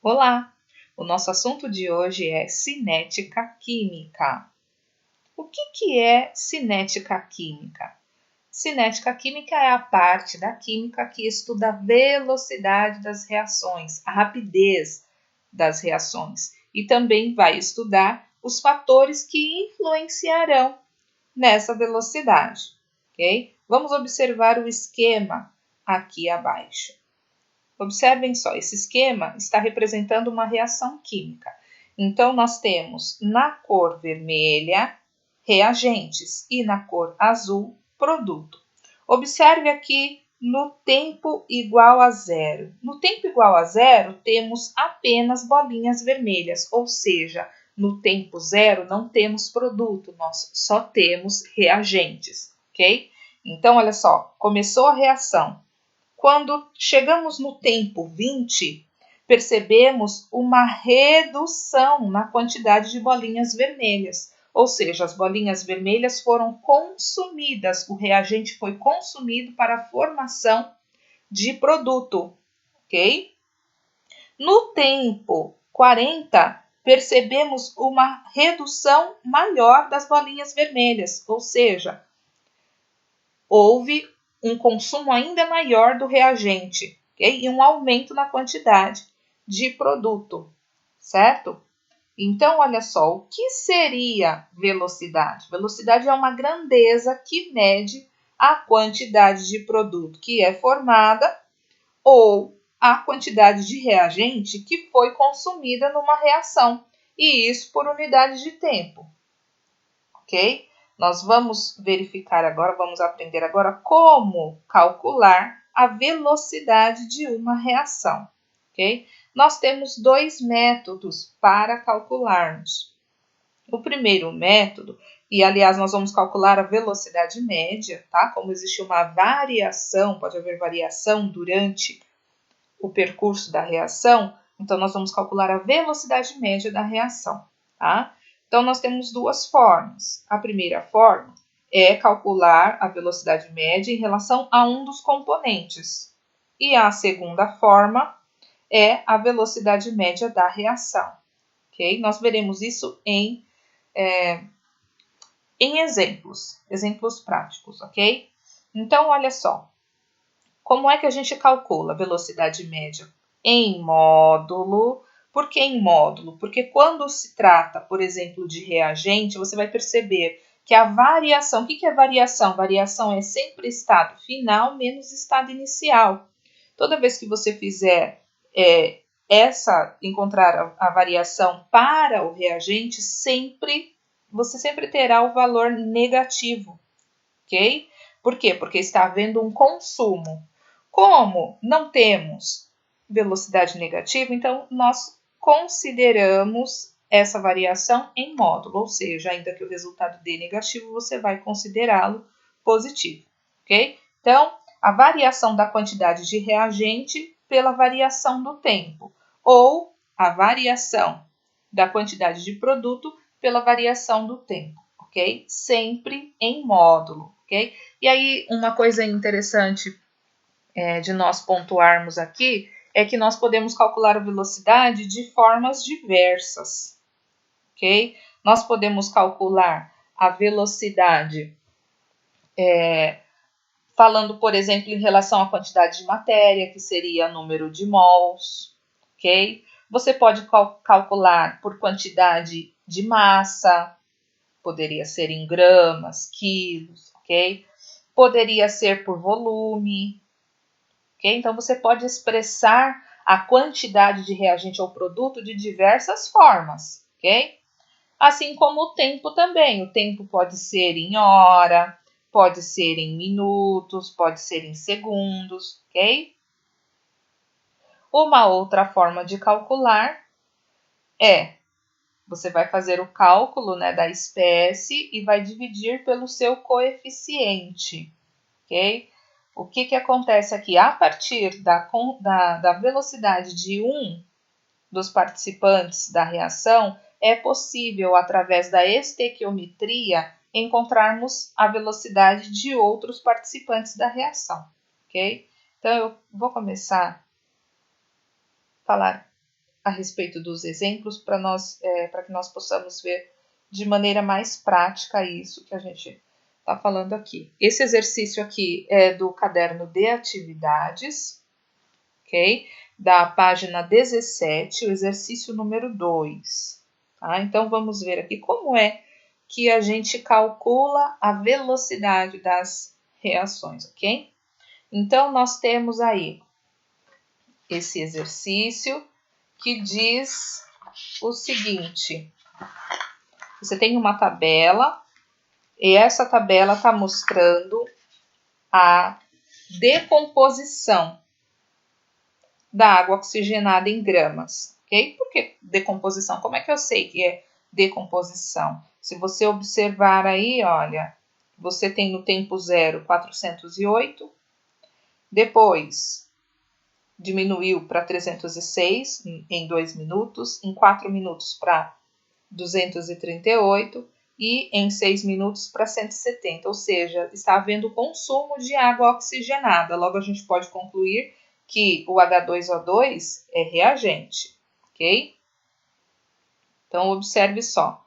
Olá! O nosso assunto de hoje é cinética química. O que é cinética química? Cinética química é a parte da química que estuda a velocidade das reações, a rapidez das reações, e também vai estudar os fatores que influenciarão nessa velocidade, ok? Vamos observar o esquema aqui abaixo. Observem só, esse esquema está representando uma reação química. Então, nós temos na cor vermelha reagentes e na cor azul produto. Observe aqui no tempo igual a zero. No tempo igual a zero, temos apenas bolinhas vermelhas, ou seja, no tempo zero não temos produto, nós só temos reagentes, ok? Então, olha só, começou a reação. Quando chegamos no tempo 20, percebemos uma redução na quantidade de bolinhas vermelhas. Ou seja, as bolinhas vermelhas foram consumidas, o reagente foi consumido para a formação de produto, ok? No tempo 40, percebemos uma redução maior das bolinhas vermelhas, ou seja, houve um consumo ainda maior do reagente, okay? E um aumento na quantidade de produto, certo? Então, olha só, o que seria velocidade? Velocidade é uma grandeza que mede a quantidade de produto que é formada ou a quantidade de reagente que foi consumida numa reação, e isso por unidade de tempo, ok? Nós vamos verificar agora, vamos aprender agora como calcular a velocidade de uma reação, ok? Nós temos dois métodos para calcularmos. O primeiro método, e aliás nós vamos calcular a velocidade média, tá? Como existe uma variação, pode haver variação durante o percurso da reação, então nós vamos calcular a velocidade média da reação, tá? Então, nós temos duas formas. A primeira forma é calcular a velocidade média em relação a um dos componentes. E a segunda forma é a velocidade média da reação. Ok? Nós veremos isso em exemplos práticos, ok? Então, olha só. Como é que a gente calcula a velocidade média? Em módulo. Por que em módulo? Porque quando se trata, por exemplo, de reagente, você vai perceber que a variação, o que é variação? Variação é sempre estado final menos estado inicial. Toda vez que você fizer encontrar a variação para o reagente, você sempre terá o valor negativo, ok? Por quê? Porque está havendo um consumo. Como não temos velocidade negativa, então nós consideramos essa variação em módulo, ou seja, ainda que o resultado dê negativo, você vai considerá-lo positivo, ok? Então, a variação da quantidade de reagente pela variação do tempo, ou a variação da quantidade de produto pela variação do tempo, ok? Sempre em módulo, ok? E aí, uma coisa interessante de nós pontuarmos aqui é que nós podemos calcular a velocidade de formas diversas, ok? Nós podemos calcular a velocidade falando, por exemplo, em relação à quantidade de matéria, que seria número de mols, ok? Você pode calcular por quantidade de massa, poderia ser em gramas, quilos, ok? Poderia ser por volume, ok? Então, você pode expressar a quantidade de reagente ou produto de diversas formas, ok? Assim como o tempo também. O tempo pode ser em hora, pode ser em minutos, pode ser em segundos, ok? Uma outra forma de calcular você vai fazer o cálculo, né, da espécie e vai dividir pelo seu coeficiente, ok? O que acontece aqui? A partir da velocidade de um dos participantes da reação, é possível, através da estequiometria, encontrarmos a velocidade de outros participantes da reação, ok? Então, eu vou começar a falar a respeito dos exemplos para que nós possamos ver de maneira mais prática isso que a gente está falando aqui. Esse exercício aqui é do caderno de atividades, ok? Da página 17, o exercício número 2. Tá? Então, vamos ver aqui como é que a gente calcula a velocidade das reações, ok? Então, nós temos aí esse exercício que diz o seguinte: você tem uma tabela e essa tabela está mostrando a decomposição da água oxigenada em gramas, ok? Por que decomposição? Como é que eu sei que é decomposição? Se você observar aí, olha, você tem no tempo zero 408, depois diminuiu para 306 em 2 minutos, em 4 minutos para 238 e em 6 minutos para 170, ou seja, está havendo consumo de água oxigenada. Logo, a gente pode concluir que o H2O2 é reagente, ok? Então, observe só.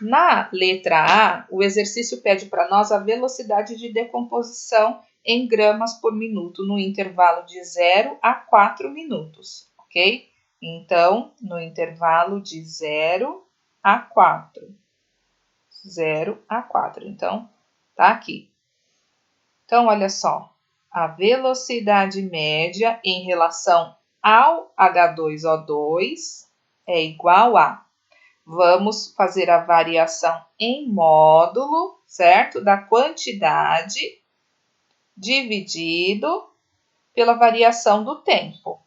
Na letra A, o exercício pede para nós a velocidade de decomposição em gramas por minuto no intervalo de 0 a 4 minutos, ok? Então, no intervalo de 0 a 4. 0 a 4. Então, tá aqui. Então, olha só. A velocidade média em relação ao H2O2 é igual a... Vamos fazer a variação em módulo, certo? Da quantidade dividido pela variação do tempo.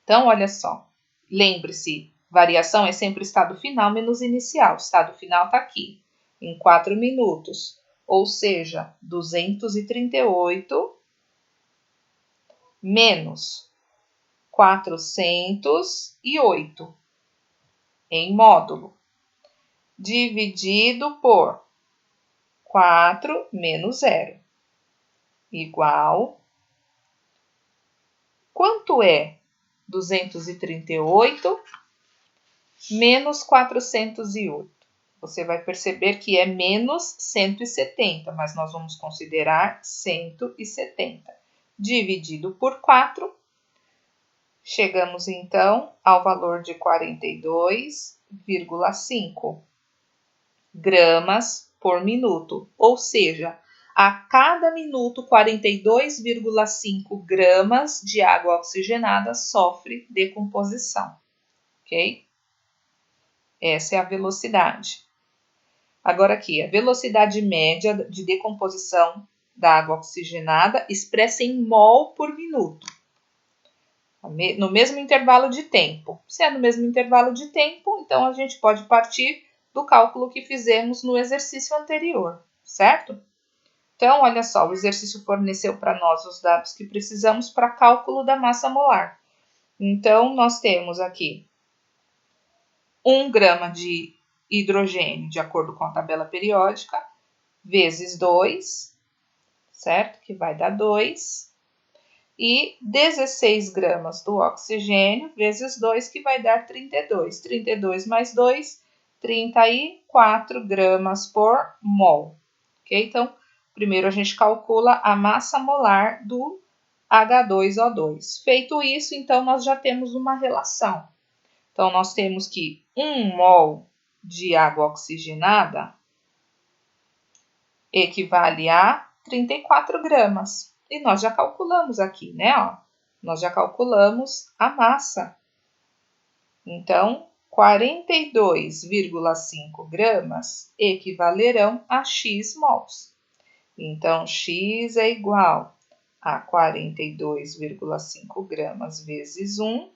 Então, olha só. Lembre-se, variação é sempre estado final menos inicial. O estado final está aqui, em 4 minutos. Ou seja, 238 menos 408 em módulo, dividido por 4 menos 0, igual... Quanto é 238 menos 408? Você vai perceber que é menos 170, mas nós vamos considerar 170. Dividido por 4, chegamos então ao valor de 42,5 gramas por minuto, ou seja, a cada minuto 42,5 gramas de água oxigenada sofre decomposição, ok? Essa é a velocidade. Agora aqui, a velocidade média de decomposição da água oxigenada expressa em mol por minuto, no mesmo intervalo de tempo. Se é no mesmo intervalo de tempo, então a gente pode partir do cálculo que fizemos no exercício anterior, certo? Então, olha só, o exercício forneceu para nós os dados que precisamos para cálculo da massa molar. Então, nós temos aqui 1 grama de hidrogênio, de acordo com a tabela periódica, vezes 2, certo? Que vai dar 2. E 16 gramas do oxigênio, vezes 2, que vai dar 32. 32 mais 2, 34 gramas por mol. Ok? Então, primeiro a gente calcula a massa molar do H2O2. Feito isso, então, nós já temos uma relação. Então, nós temos que 1 mol de água oxigenada equivale a 34 gramas. E nós já calculamos aqui, né? Ó, nós já calculamos a massa. Então, 42,5 gramas equivalerão a X mols. Então, X é igual a 42,5 gramas vezes 1,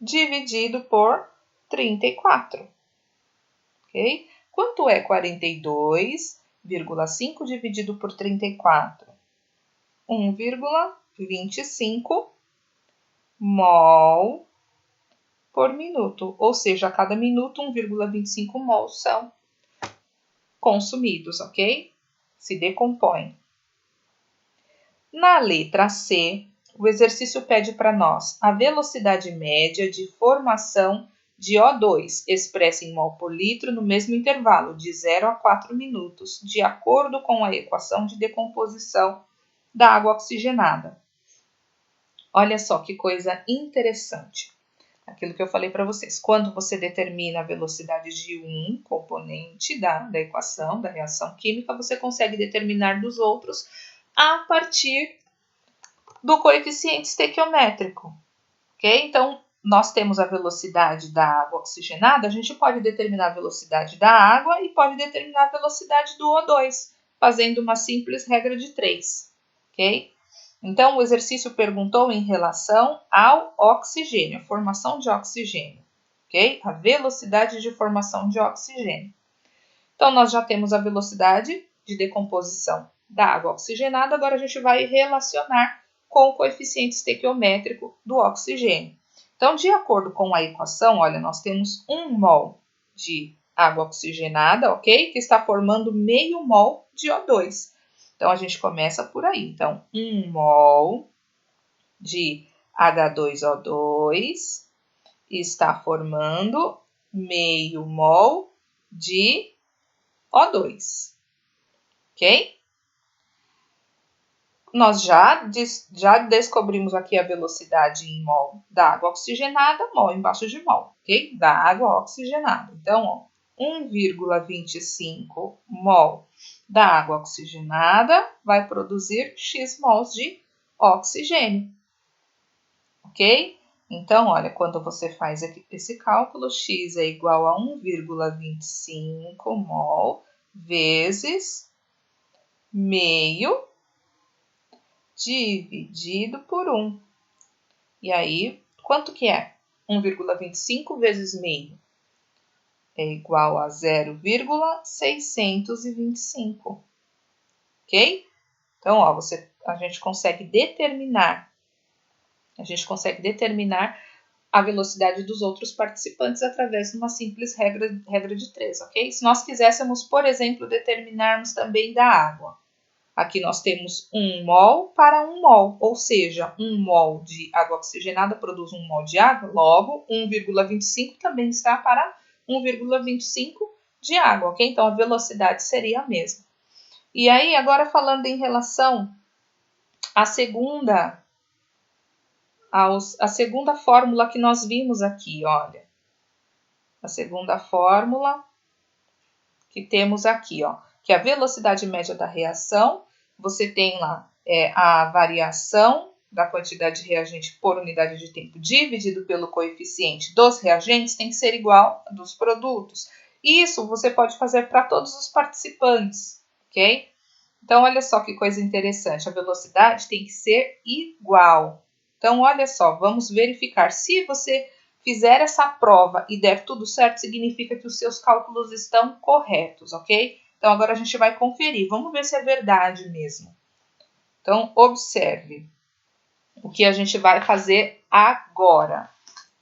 dividido por 34. Ok? Quanto é 42,5 dividido por 34? 1,25 mol por minuto. Ou seja, a cada minuto, 1,25 mol são consumidos, ok? Se decompõem. Na letra C, o exercício pede para nós a velocidade média de formação de O2, expressa em mol por litro no mesmo intervalo, de 0 a 4 minutos, de acordo com a equação de decomposição da água oxigenada. Olha só que coisa interessante. Aquilo que eu falei para vocês. Quando você determina a velocidade de um componente da equação, da reação química, você consegue determinar dos outros a partir do coeficiente estequiométrico. Ok? Então, nós temos a velocidade da água oxigenada, a gente pode determinar a velocidade da água e pode determinar a velocidade do O2, fazendo uma simples regra de 3. Ok? Então, o exercício perguntou em relação ao oxigênio, a formação de oxigênio, ok? A velocidade de formação de oxigênio. Então, nós já temos a velocidade de decomposição da água oxigenada, agora a gente vai relacionar com o coeficiente estequiométrico do oxigênio. Então, de acordo com a equação, olha, nós temos 1 mol de água oxigenada, ok? Que está formando meio mol de O2. Então, a gente começa por aí. Então, 1 mol de H2O2 está formando meio mol de O2. Ok? Nós já descobrimos aqui a velocidade em mol da água oxigenada, mol embaixo de mol, ok? Da água oxigenada. Então, ó, 1,25 mol da água oxigenada vai produzir X mols de oxigênio, ok? Então, olha, quando você faz esse cálculo, X é igual a 1,25 mol vezes meio dividido por 1. E aí, quanto que é? 1,25 vezes meio é igual a 0,625. Ok? Então, ó, a gente consegue determinar a velocidade dos outros participantes através de uma simples regra de 3, ok? Se nós quiséssemos, por exemplo, determinarmos também da água. Aqui nós temos 1 mol para 1 mol, ou seja, 1 mol de água oxigenada produz 1 mol de água, logo 1,25 também está para 1,25 de água, ok? Então, a velocidade seria a mesma. E aí, agora falando em relação à segunda fórmula que nós vimos aqui, olha. A segunda fórmula que temos aqui, ó, que é a velocidade média da reação. Você tem lá a variação da quantidade de reagente por unidade de tempo dividido pelo coeficiente dos reagentes tem que ser igual a dos produtos. Isso você pode fazer para todos os participantes, ok? Então, olha só que coisa interessante. A velocidade tem que ser igual. Então, olha só, vamos verificar. Se você fizer essa prova e der tudo certo, significa que os seus cálculos estão corretos, ok? Então, agora a gente vai conferir. Vamos ver se é verdade mesmo. Então, observe o que a gente vai fazer agora,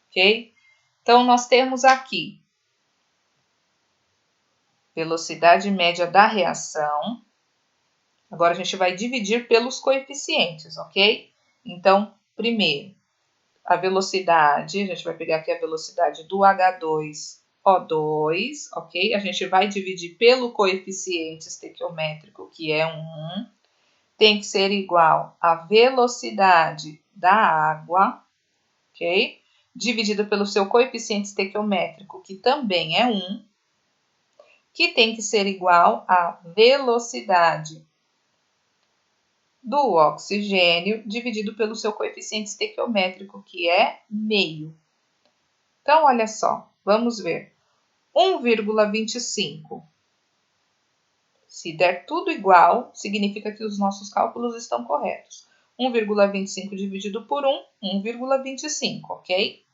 ok? Então, nós temos aqui velocidade média da reação. Agora, a gente vai dividir pelos coeficientes, ok? Então, primeiro, a velocidade, a gente vai pegar aqui a velocidade do H2O2, ok? A gente vai dividir pelo coeficiente estequiométrico, que é 1. Tem que ser igual à velocidade da água, ok? Dividido pelo seu coeficiente estequiométrico, que também é 1. Que tem que ser igual à velocidade do oxigênio dividido pelo seu coeficiente estequiométrico, que é meio. Então, olha só, vamos ver. 1,25. Se der tudo igual, significa que os nossos cálculos estão corretos. 1,25 dividido por 1, 1,25, ok?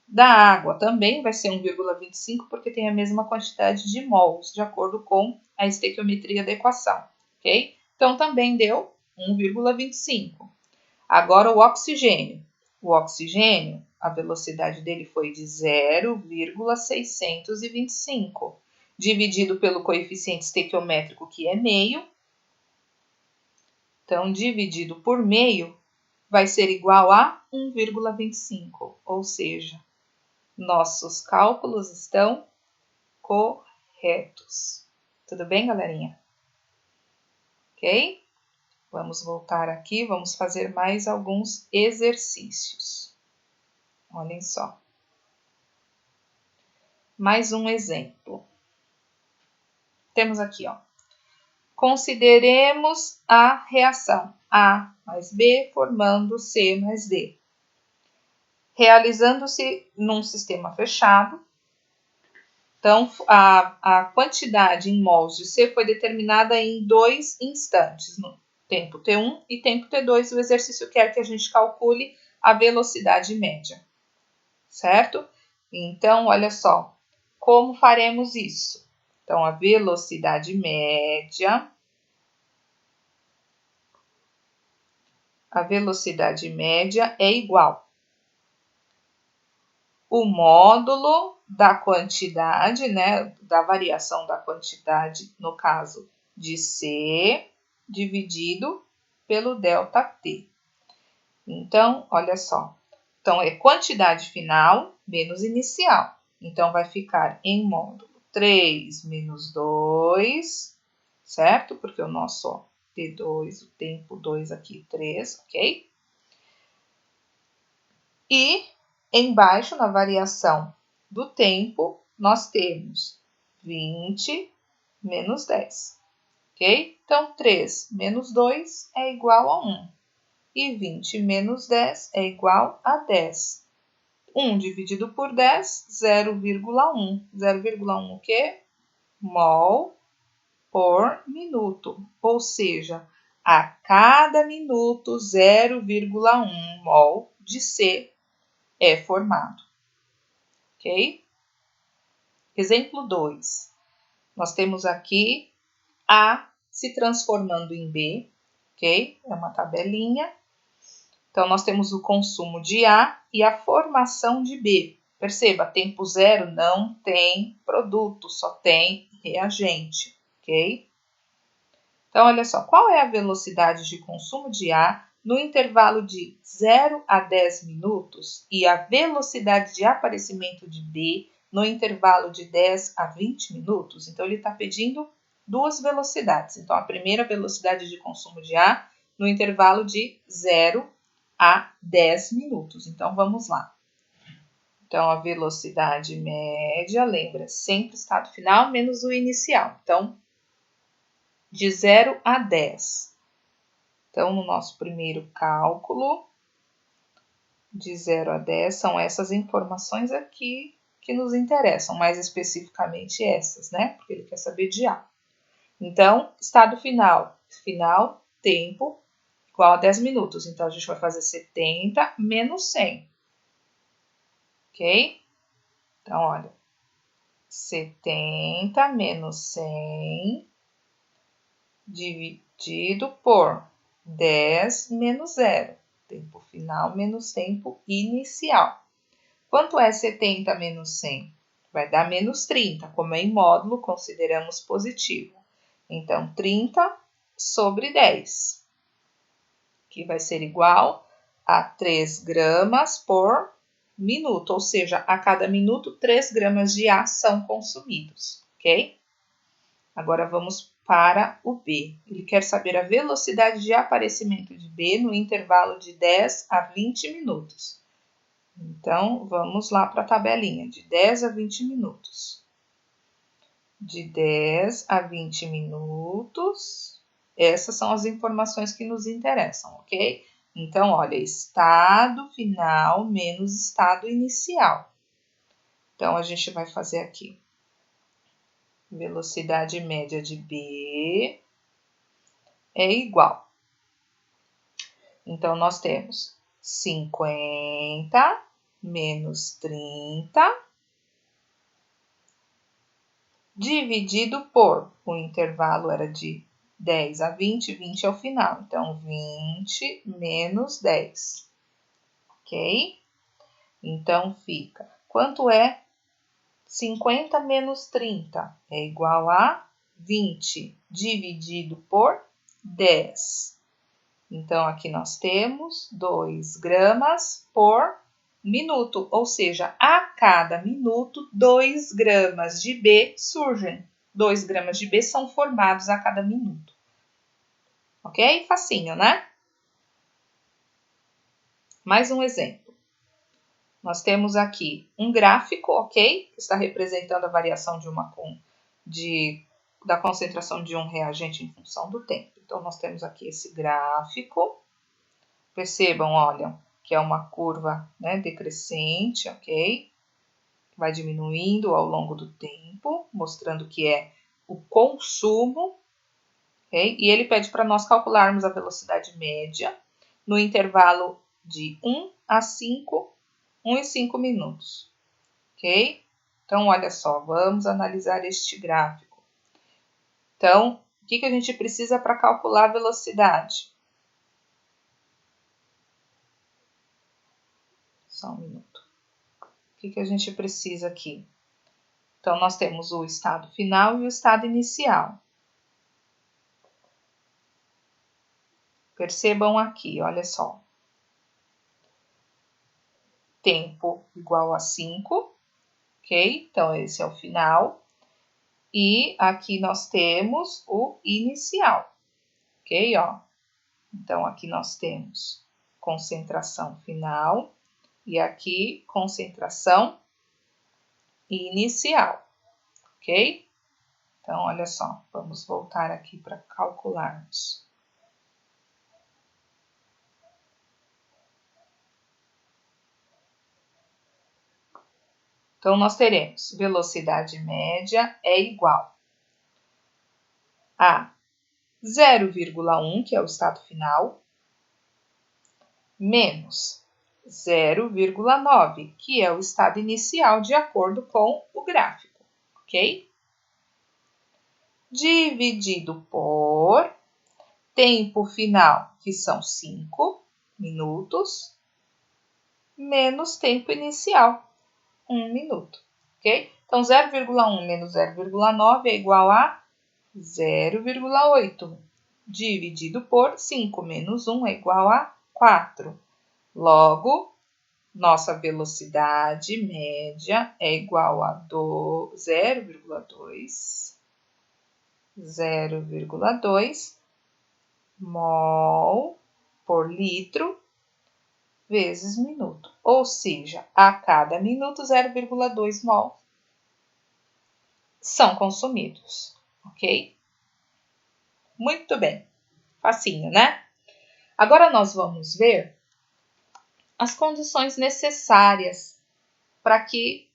Da água também vai ser 1,25, porque tem a mesma quantidade de mols, de acordo com a estequiometria da equação, ok? Então, também deu 1,25. Agora, o oxigênio. O oxigênio, a velocidade dele foi de 0,625, dividido pelo coeficiente estequiométrico, que é meio. Então, dividido por meio, vai ser igual a 1,25, ou seja, nossos cálculos estão corretos. Tudo bem, galerinha? Ok? Vamos voltar aqui, vamos fazer mais alguns exercícios. Olhem só. Mais um exemplo. Temos aqui, ó. Consideremos a reação A mais B formando C mais D. Realizando-se num sistema fechado, então a quantidade em mols de C foi determinada em 2 instantes, no tempo T1 e tempo T2. O exercício quer que a gente calcule a velocidade média, certo? Então, olha só, como faremos isso? Então, a velocidade média é igual o módulo da quantidade, né, da variação da quantidade, no caso de C, dividido pelo ΔT. Então, olha só. Então, é quantidade final menos inicial. Então, vai ficar em módulo 3 menos 2, certo? Porque o nosso, ó, T2, o tempo 2 aqui, 3, ok? E embaixo, na variação do tempo, nós temos 20 menos 10, ok? Então, 3 menos 2 é igual a 1. E 20 menos 10 é igual a 10. 1 dividido por 10, 0,1. 0,1 o quê? Mol por minuto. Ou seja, a cada minuto, 0,1 mol de C é formado. Ok? Exemplo 2. Nós temos aqui A se transformando em B, ok? É uma tabelinha. Então, nós temos o consumo de A e a formação de B. Perceba, tempo zero não tem produto, só tem reagente, ok? Então, olha só, qual é a velocidade de consumo de A no intervalo de 0 a 10 minutos e a velocidade de aparecimento de B no intervalo de 10 a 20 minutos? Então, ele está pedindo duas velocidades. Então, a primeira velocidade de consumo de A no intervalo de 0 a 10 minutos. Então, vamos lá. Então, a velocidade média, lembra, sempre estado final menos o inicial. Então, de 0 a 10. Então, no nosso primeiro cálculo, de 0 a 10, são essas informações aqui que nos interessam, mais especificamente essas, né? Porque ele quer saber de A. Então, estado final, tempo, igual a 10 minutos. Então, a gente vai fazer 70 menos 100. Ok? Então, olha, 70 menos 100 dividido por 10 menos 0. Tempo final menos tempo inicial. Quanto é 70 menos 100? Vai dar menos 30. Como é em módulo, consideramos positivo. Então, 30 sobre 10, que vai ser igual a 3 gramas por minuto, ou seja, a cada minuto 3 gramas de A são consumidos, ok? Agora vamos para o B. Ele quer saber a velocidade de aparecimento de B no intervalo de 10 a 20 minutos. Então, vamos lá para a tabelinha, de 10 a 20 minutos. De 10 a 20 minutos, essas são as informações que nos interessam, ok? Então, olha, estado final menos estado inicial. Então, a gente vai fazer aqui. Velocidade média de B é igual. Então, nós temos 50 menos 30 dividido por, o intervalo era de 10 a 20, 20 é o final. Então, 20 menos 10, ok? Então, fica, quanto é 50 menos 30? É igual a 20 dividido por 10. Então, aqui nós temos 2 gramas por minuto, ou seja, a cada minuto 2 gramas de B surgem. 2 gramas de B são formados a cada minuto. Ok? Facinho, né? Mais um exemplo. Nós temos aqui um gráfico, ok? Que está representando a variação da concentração de um reagente em função do tempo. Então, nós temos aqui esse gráfico. Percebam, olha, que é uma curva, né, decrescente, ok? Vai diminuindo ao longo do tempo, mostrando que é o consumo, ok? E ele pede para nós calcularmos a velocidade média no intervalo de 1 e 5 minutos, ok? Então, olha só, vamos analisar este gráfico. Então, o que a gente precisa para calcular a velocidade? Só um minuto. O que a gente precisa aqui? Então, nós temos o estado final e o estado inicial. Percebam aqui, olha só. Tempo igual a 5, ok? Então, esse é o final. E aqui nós temos o inicial, ok? Ó. Então, aqui nós temos concentração final e aqui concentração inicial, ok? Então, olha só, vamos voltar aqui para calcularmos. Então, nós teremos velocidade média é igual a 0,1, que é o estado final, menos 0,9, que é o estado inicial, de acordo com o gráfico, ok? Dividido por tempo final, que são 5 minutos, menos tempo inicial, 1 minuto, ok? Então, 0,1 menos 0,9 é igual a 0,8. Dividido por 5 menos 1 é igual a 4. Logo, nossa velocidade média é igual a 0,2 mol por litro vezes minuto. Ou seja, a cada minuto 0,2 mol são consumidos, ok? Muito bem, facinho, né? Agora nós vamos ver as condições necessárias para que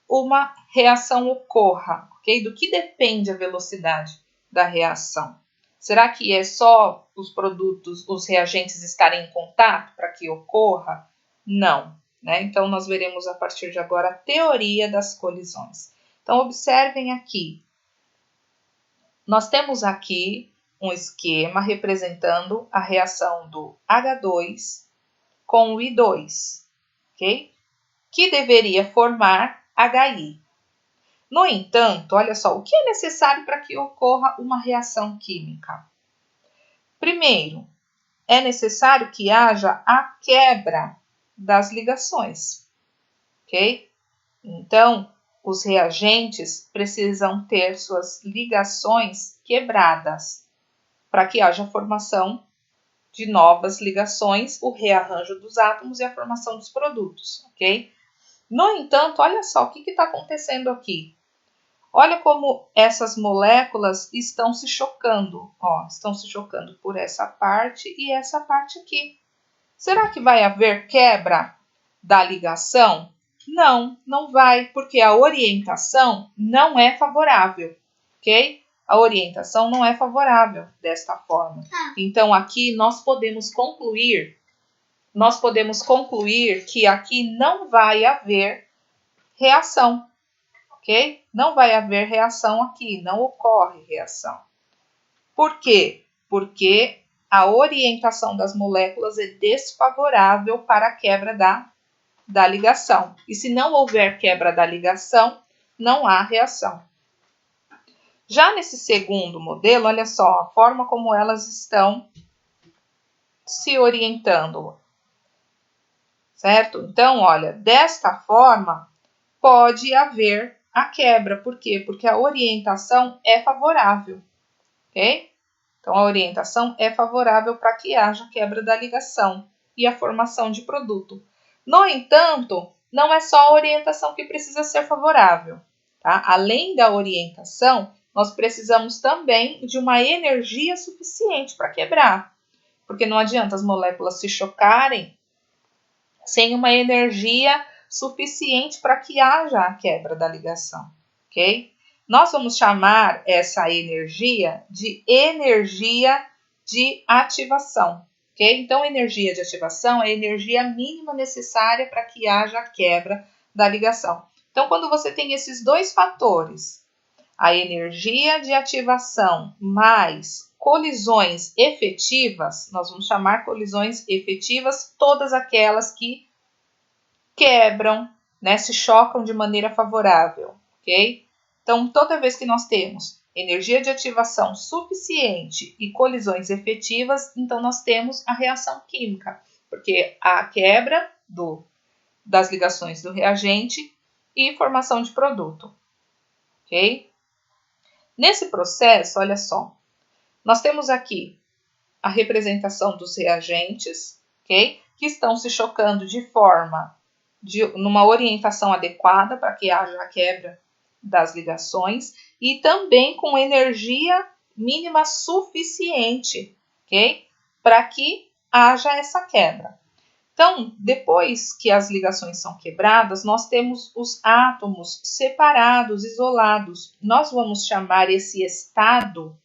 uma reação ocorra, ok? Do que depende a velocidade da reação? Será que é só os produtos, os reagentes estarem em contato para que ocorra? Não, né? Então, nós veremos a partir de agora a teoria das colisões. Então, observem aqui. Nós temos aqui um esquema representando a reação do H2 com o I2, ok? Que deveria formar HI. No entanto, olha só, o que é necessário para que ocorra uma reação química? Primeiro, é necessário que haja a quebra das ligações, ok? Então, os reagentes precisam ter suas ligações quebradas para que haja a formação de novas ligações, o rearranjo dos átomos e a formação dos produtos, ok? No entanto, olha só o que está acontecendo aqui. Olha como essas moléculas estão se chocando. Ó, estão se chocando por essa parte e essa parte aqui. Será que vai haver quebra da ligação? Não, não vai, porque a orientação não é favorável, ok? A orientação não é favorável desta forma. Então, aqui nós podemos concluir que aqui não vai haver reação. Ok? Não vai haver reação aqui, não ocorre reação. Por quê? Porque a orientação das moléculas é desfavorável para a quebra da ligação. E se não houver quebra da ligação, não há reação. Já nesse segundo modelo, olha só a forma como elas estão se orientando, certo? Então, olha, desta forma pode haver a quebra. Por quê? Porque a orientação é favorável, ok? Então, a orientação é favorável para que haja quebra da ligação e a formação de produto. No entanto, não é só a orientação que precisa ser favorável, tá? Além da orientação, nós precisamos também de uma energia suficiente para quebrar, porque não adianta as moléculas se chocarem sem uma energia suficiente para que haja a quebra da ligação, ok? Nós vamos chamar essa energia de ativação, ok? Então, energia de ativação é a energia mínima necessária para que haja a quebra da ligação. Então, quando você tem esses dois fatores, a energia de ativação mais colisões efetivas, nós vamos chamar colisões efetivas todas aquelas que quebram, né, se chocam de maneira favorável, ok? Então, toda vez que nós temos energia de ativação suficiente e colisões efetivas, então nós temos a reação química, porque há a quebra das ligações do reagente e formação de produto, ok? Nesse processo, olha só, nós temos aqui a representação dos reagentes, ok? Que estão se chocando numa orientação adequada para que haja a quebra das ligações e também com energia mínima suficiente, ok? Para que haja essa quebra. Então, depois que as ligações são quebradas, nós temos os átomos separados, isolados. Nós vamos chamar esse estado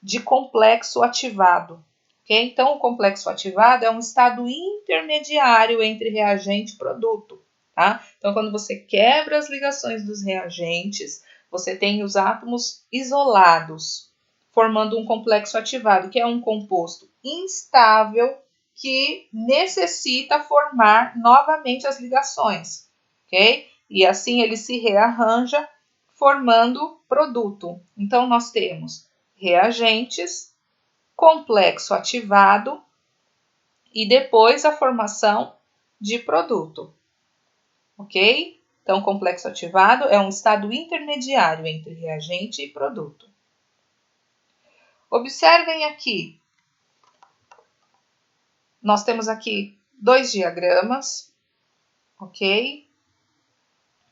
de complexo ativado. Okay? Então, o complexo ativado é um estado intermediário entre reagente e produto. Tá? Então, quando você quebra as ligações dos reagentes, você tem os átomos isolados, formando um complexo ativado, que é um composto instável que necessita formar novamente as ligações. Okay? E assim ele se rearranja, formando produto. Então, nós temos reagentes, complexo ativado e depois a formação de produto, ok? Então, complexo ativado é um estado intermediário entre reagente e produto. Observem aqui, nós temos aqui dois diagramas, ok?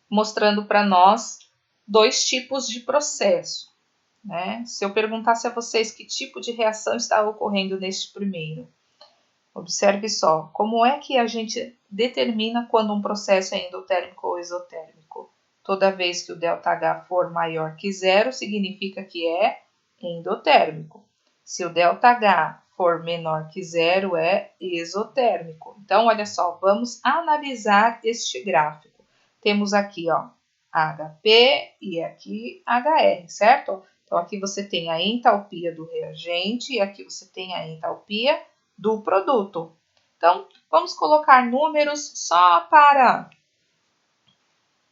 Mostrando para nós dois tipos de processo. Né? Se eu perguntasse a vocês que tipo de reação está ocorrendo neste primeiro, observe só, como é que a gente determina quando um processo é endotérmico ou exotérmico? Toda vez que o ΔH for maior que zero, significa que é endotérmico. Se o ΔH for menor que zero, é exotérmico. Então, olha só, vamos analisar este gráfico. Temos aqui, ó, HP e aqui HR, certo? Então, aqui você tem a entalpia do reagente e aqui você tem a entalpia do produto. Então, vamos colocar números só para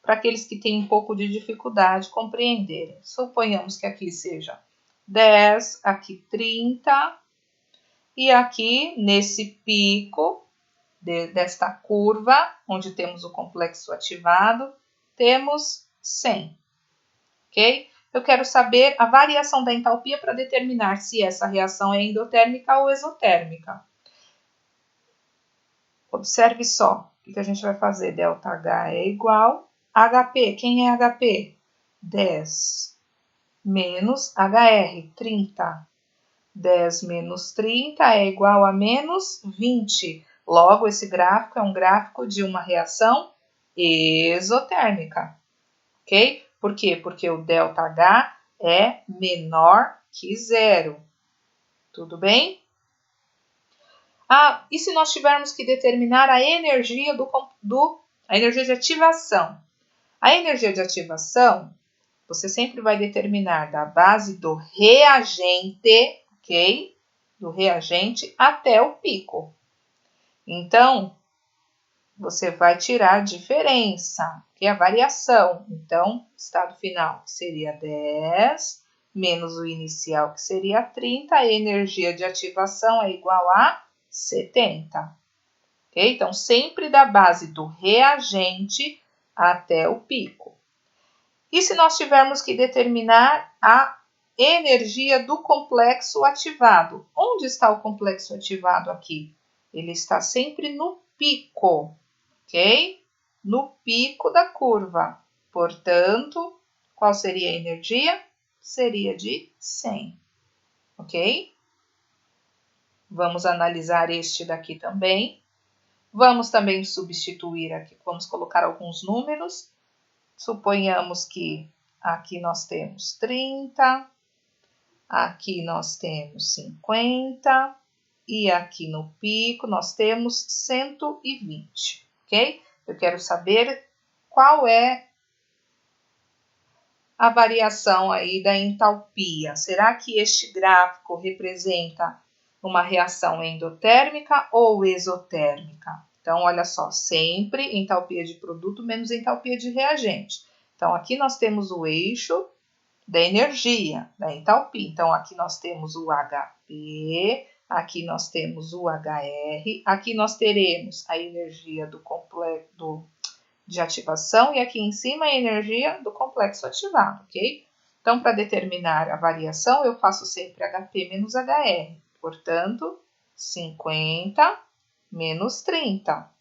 aqueles que têm um pouco de dificuldade compreenderem. Suponhamos que aqui seja 10, aqui 30 e aqui nesse pico desta curva, onde temos o complexo ativado, temos 100, ok? Eu quero saber a variação da entalpia para determinar se essa reação é endotérmica ou exotérmica. Observe só o que a gente vai fazer. ΔH é igual a HP. Quem é HP? 10 menos HR, 30. 10 menos 30 é igual a menos 20. Logo, esse gráfico é um gráfico de uma reação exotérmica. Ok? Por quê? Porque o ΔH é menor que zero. Tudo bem? Ah, e se nós tivermos que determinar a energia a energia de ativação? A energia de ativação, você sempre vai determinar da base do reagente, ok? Do reagente até o pico. Então, você vai tirar a diferença, que é a variação. Então, estado final seria 10, menos o inicial, que seria 30. A energia de ativação é igual a 70. Okay? Então, sempre da base do reagente até o pico. E se nós tivermos que determinar a energia do complexo ativado? Onde está o complexo ativado aqui? Ele está sempre no pico, ok? No pico da curva. Portanto, qual seria a energia? Seria de 100, ok? Vamos analisar este daqui também. Vamos também substituir aqui, vamos colocar alguns números. Suponhamos que aqui nós temos 30, aqui nós temos 50 e aqui no pico nós temos 120, ok? Eu quero saber qual é a variação aí da entalpia. Será que este gráfico representa uma reação endotérmica ou exotérmica? Então, olha só, sempre entalpia de produto menos entalpia de reagente. Então, aqui nós temos o eixo da energia, da entalpia. Então, aqui nós temos o HP, aqui nós temos o HR, aqui nós teremos a energia de ativação e aqui em cima a energia do complexo ativado, ok? Então, para determinar a variação, eu faço sempre HP menos HR. Portanto, 50 menos 30.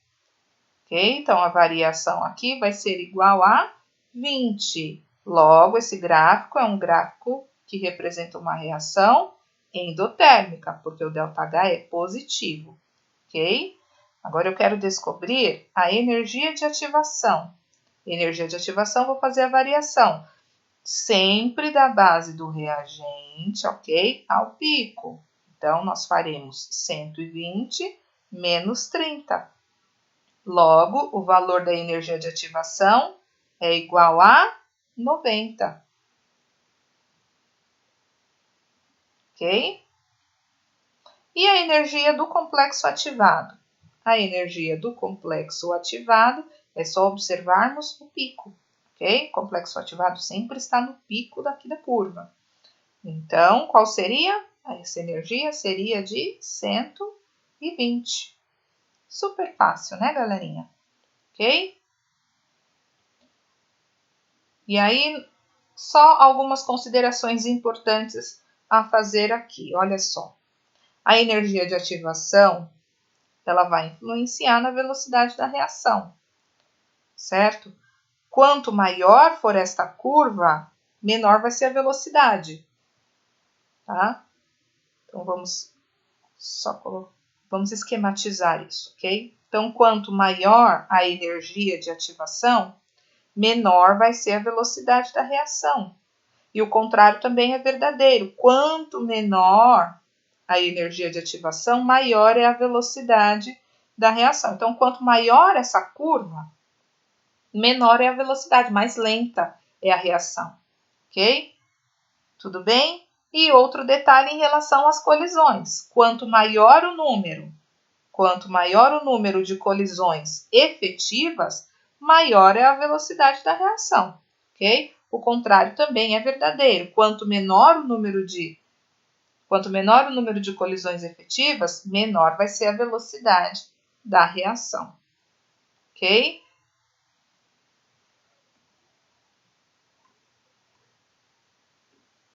Ok? Então, a variação aqui vai ser igual a 20. Logo, esse gráfico é um gráfico que representa uma reação endotérmica, porque o ΔH é positivo. Ok? Agora, eu quero descobrir a energia de ativação. Energia de ativação, vou fazer a variação. Sempre da base do reagente, ok? Ao pico. Então, nós faremos 120 menos 30. Logo, o valor da energia de ativação é igual a 90. Ok? E a energia do complexo ativado? A energia do complexo ativado é só observarmos o pico. Ok? O complexo ativado sempre está no pico daqui da curva. Então, qual seria? Essa energia seria de 120. Super fácil, né, galerinha? Ok? E aí, só algumas considerações importantes a fazer aqui. Olha só. A energia de ativação, ela vai influenciar na velocidade da reação, certo? Quanto maior for esta curva, menor vai ser a velocidade, tá? Então, vamos esquematizar isso, ok? Então, quanto maior a energia de ativação, menor vai ser a velocidade da reação. E o contrário também é verdadeiro. Quanto menor a energia de ativação, maior é a velocidade da reação. Então, quanto maior essa curva, menor é a velocidade, mais lenta é a reação. Ok? Tudo bem? E outro detalhe em relação às colisões. Quanto maior o número de colisões efetivas, maior é a velocidade da reação, ok? O contrário também é verdadeiro. Quanto menor o número de colisões efetivas, menor vai ser a velocidade da reação, ok?